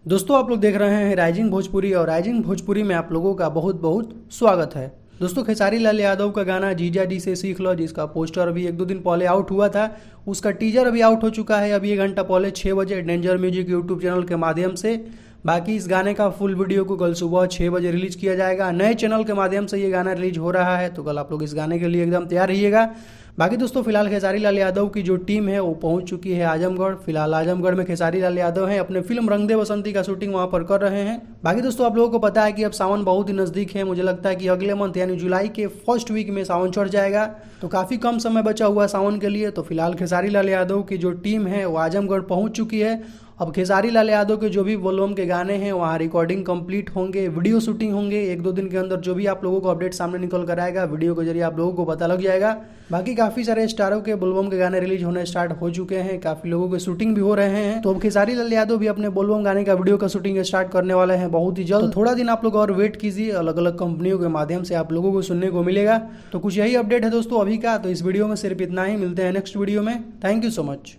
दोस्तों आप लोग देख रहे हैं राइजिंग भोजपुरी और राइजिंग भोजपुरी में आप लोगों का बहुत बहुत स्वागत है। दोस्तों खेसारी लाल यादव का गाना जीजा जी से सीख लो, जिसका पोस्टर अभी एक दो दिन पहले आउट हुआ था, उसका टीजर अभी आउट हो चुका है अभी 1 घंटा पहले 6 बजे डेंजर म्यूजिक यूट्यूब चैनल के माध्यम से। बाकी इस गाने का फुल वीडियो को कल सुबह 6 बजे रिलीज किया जाएगा। नए चैनल के माध्यम से ये गाना रिलीज हो रहा है, तो कल आप लोग इस गाने के लिए एकदम तैयार रहिएगा। बाकी दोस्तों फिलहाल खेसारी लाल यादव की जो टीम है वो पहुंच चुकी है आजमगढ़। फिलहाल आजमगढ़ में खेसारी लाल यादव हैं, अपने फिल्म रंग दे बसंती का शूटिंग वहां पर कर रहे हैं। बाकी दोस्तों आप लोगों को पता है कि अब सावन बहुत ही नजदीक है, मुझे लगता है कि अगले मंथ यानी जुलाई के फर्स्ट वीक में सावन चढ़ जाएगा, तो काफी कम समय बचा हुआ है सावन के लिए। तो फिलहाल खेसारी लाल यादव की जो टीम है वो आजमगढ़ पहुंच चुकी है। अब खेसारी लाल यादव के जो भी बोलबम के गाने हैं वहाँ रिकॉर्डिंग कंप्लीट होंगे, वीडियो शूटिंग होंगे। 1-2 दिन के अंदर जो भी आप लोगों को अपडेट सामने निकल कर आएगा वीडियो के जरिए आप लोगों को पता लग जाएगा। बाकी काफी सारे स्टारों के बोलबम के गाने रिलीज होने स्टार्ट हो चुके हैं, काफी लोगों के शूटिंग भी हो रहे हैं। तो अब खेसारी लाल यादव भी अपने बोलबम गाने का वीडियो का शूटिंग स्टार्ट करने वाले हैं बहुत ही जल्द। तो थोड़ा दिन आप लोग और वेट कीजिए, अलग अलग कंपनियों के माध्यम से आप लोगों को सुनने को मिलेगा। तो कुछ यही अपडेट है दोस्तों अभी का। तो इस वीडियो में सिर्फ इतना ही, मिलते हैं नेक्स्ट वीडियो में। Thank you so much.